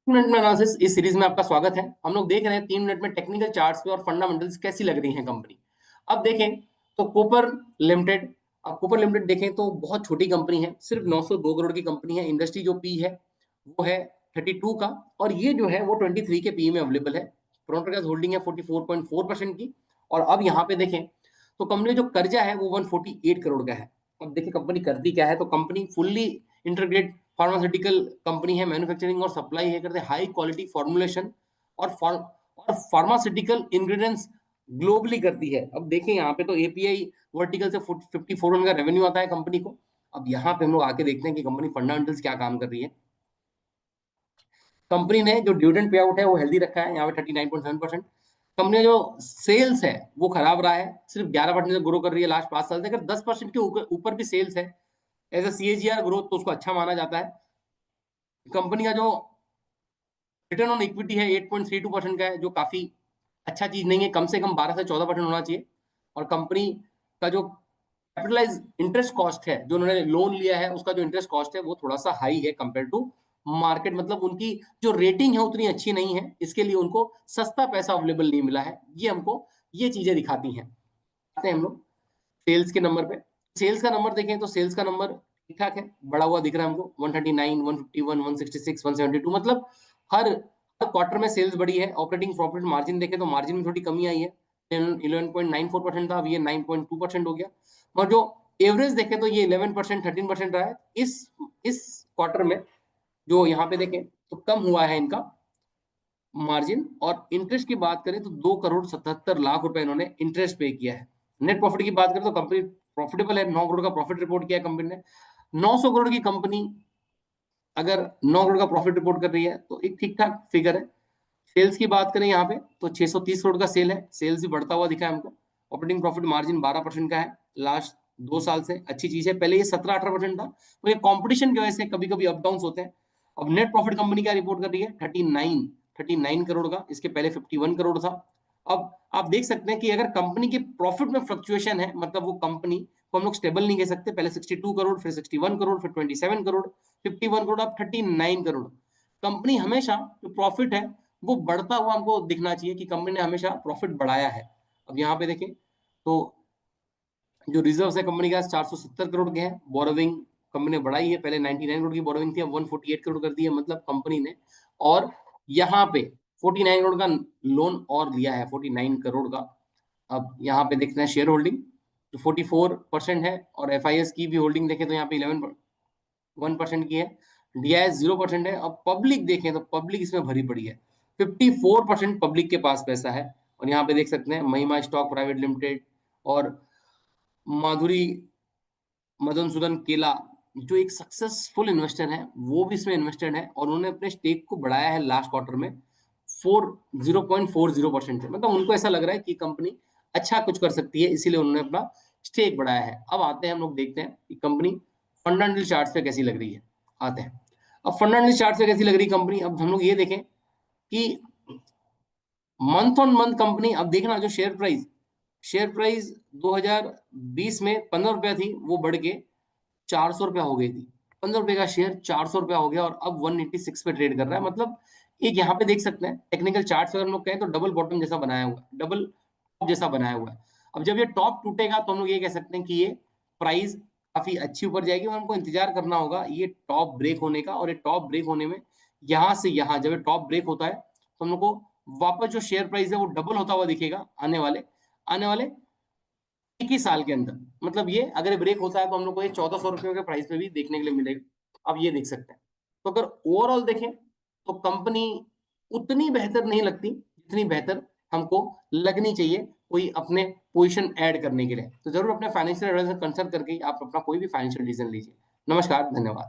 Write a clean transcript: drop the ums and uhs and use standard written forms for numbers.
Minute में analysis इस series में आपका स्वागत है। हम लोग देख रहे हैं 3 मिनट में टेक्निकल चार्ट्स पे और फंडामेंटल्स कैसी लग रही हैं कंपनी। अब देखें तो कूपर लिमिटेड। अब कूपर लिमिटेड देखें तो बहुत छोटी कंपनी है, सिर्फ 902 करोड़ की कंपनी है। इंडस्ट्री जो पी है वो है 32 का, और ये जो है वो 23 के पी में अवेलेबल है। प्रोमोटर का होल्डिंग है 44.4% की। और अब यहाँ पे देखें तो कंपनी जो कर्जा है वो 148 करोड़ का है। अब देखिए कंपनी करती क्या है, तो company fully integrate pharmaceutical company है, मैन्युफैक्चरिंग और सप्लाई है करते हाई क्वालिटी फॉर्मुलेशन और फार्मास्यूटिकल इंग्रेडिएंट्स ग्लोबली करती है। अब देखें यहाँ पे तो एपीआई वर्टिकल से 54 का रेवेन्यू आता है कंपनी को। अब यहाँ पे हम लोग आके देखते हैं कि कंपनी फंडामेंटल्स क्या काम कर रही है। कंपनी ने जो डिविडेंड पे आउट है वो हेल्दी रखा है, यहाँ पे 39.7%। कंपनी का जो सेल्स है वो खराब रहा है, सिर्फ 11% से ग्रो कर रही है लास्ट 5 साल से। अगर 10% के ऊपर भी सेल्स है एज ए सीएजीआर ग्रोथ तो उसको अच्छा माना जाता है। कंपनी का जो रिटर्न ऑन इक्विटी है 8.32% का है, जो काफी अच्छा चीज नहीं है, कम से कम 12 से 14% होना चाहिए। और कंपनी का जो कैपिटलाइज इंटरेस्ट कॉस्ट है, जो उन्होंने लोन लिया है उसका जो इंटरेस्ट कॉस्ट है वो थोड़ा सा हाई है कंपेयर टू मार्केट। मतलब उनकी जो रेटिंग है उतनी अच्छी नहीं है, इसके लिए उनको सस्ता पैसा अवेलेबल नहीं मिला है। ये हमको ये चीजें दिखाती हैं। आते हैं हम लोग सेल्स के नंबर पे। सेल्स का नंबर देखें तो सेल्स का नंबर ठीक ठाक है, बड़ा हुआ दिख रहा है हमको 139, 151, 166, 172। मतलब हर हर क्वार्टर में सेल्स बढ़ी है। ऑपरेटिंग प्रॉफिट मार्जिन देखें तो मार्जिन में थोड़ी कमी आई है, 11.94% था, अब ये 9.2% हो गया। और जो एवरेज देखें तो ये 11%, 13% रहा है इस क्वार्टर में। जो यहाँ पे देखें तो कम हुआ है इनका मार्जिन। और इंटरेस्ट की बात करें तो 2 करोड़ 77 लाख रुपए इन्होंने इंटरेस्ट पे किया है। नेट प्रॉफिट की बात करें तो कंपनी प्रॉफिटेबल है, 9 करोड़ का प्रॉफिट रिपोर्ट किया है कंपनी ने। 900 करोड़ की कंपनी अगर 9 करोड़ का प्रॉफिट रिपोर्ट कर रही है तो एक ठीक ठाक फिगर है। सेल्स की बात करें यहाँ पे तो 630 करोड़ का सेल है, सेल्स भी बढ़ता हुआ दिखा है हमको। ऑपरेटिंग प्रॉफिट मार्जिन 12% का है लास्ट 2 साल से, अच्छी चीज है। पहले ये 17-18% था, तो ये कंपटीशन की वजह से कभी कभी अप डाउन होते हैं। अब नेट प्रॉफिट कंपनी क्या रिपोर्ट कर रही है, 39 करोड़ का, इसके पहले 51 करोड़ था। अब आप देख सकते हैं कि अगर कंपनी के प्रॉफिट में फ्लक्चुएशन है, मतलब वो कंपनी को हम लोग स्टेबल नहीं कह सकते। पहले 62 करोड़, फिर 61 करोड़, फिर 27 करोड़, 51 करोड़, अब 39 करोड़। कंपनी हमेशा जो प्रॉफिट है वो बढ़ता हुआ हमको दिखना चाहिए कि कंपनी ने हमेशा प्रॉफिट बढ़ाया है। अब यहाँ पे देखें तो जो रिजर्व है कंपनी का 470 करोड़ के हैं। बोरोविंग कंपनी ने बढ़ाई है, पहले 99 करोड़ की बोरोविंग थी, अब 148 करोड़ कर दी है मतलब कंपनी ने। और यहाँ पे 49 करोड़ का लोन और लिया है, 49 करोड़ का। अब यहाँ पे देखते हैं शेयर होल्डिंग जो 44% है, और एफ की भी होल्डिंग देखें तो यहाँ पे 1% की है। डीआईएस 0% है। अब पब्लिक देखें तो पब्लिक इसमें भरी पड़ी है, 54% पब्लिक के पास पैसा है। और यहाँ पे देख सकते हैं महिमा स्टॉक प्राइवेट लिमिटेड और माधुरी मधुसूदन केला जो एक सक्सेसफुल इन्वेस्टर है वो भी इसमें इन्वेस्टेड है, और उन्होंने अपने स्टेक को बढ़ाया है लास्ट क्वार्टर में 0.40% से। मतलब उनको ऐसा लग रहा है कि कंपनी अच्छा कुछ कर सकती है, इसीलिए उन्होंने अपना स्टेक बढ़ाया है। अब आते हैं हम लोग देखते हैं कि कंपनी फंडामेंटल चार्ट पे कैसी लग रही है। आते हैं अब फंडामेंटल चार्ट पे कैसी लग रही है कंपनी। अब हम लोग ये देखें कि मंथ ऑन मंथ कंपनी, अब देखना जो शेयर प्राइस 2020 में 15 रुपया थी, वो बढ़ के 400 रुपया हो गई थी। 15 रुपए का शेयर 400 रुपया हो गया, और अब 186 पे ट्रेड कर रहा है। मतलब एक यहाँ पे देख सकते हैं टेक्निकल चार्ट अगर हम लोग कहें तो डबल बॉटम जैसा बनाया हुआ है, डबल टॉप जैसा बनाया हुआ है। अब जब ये टॉप टूटेगा तो हम लोग ये कह सकते हैं कि ये प्राइस काफी अच्छी ऊपर जाएगी, और हमको इंतजार करना होगा ये टॉप ब्रेक होने का। और ये टॉप ब्रेक होने में यहाँ से यहाँ जब ये टॉप ब्रेक होता है तो हम लोग को वापस जो शेयर प्राइस है वो डबल होता हुआ दिखेगा आने वाले 21 साल के अंदर। मतलब ये अगर ये ब्रेक होता है तो हम लोग को ये 1400 रुपये के प्राइस पे भी देखने के लिए मिलेगा। अब ये देख सकते हैं। तो अगर ओवरऑल देखें तो कंपनी उतनी बेहतर नहीं लगती जितनी बेहतर हमको लगनी चाहिए कोई अपने पोजीशन ऐड करने के लिए। तो जरूर अपने फाइनेंशियल एडवाइजर कंसल्ट करके आप अपना कोई भी फाइनेंशियल डिसीजन लीजिए। नमस्कार, धन्यवाद।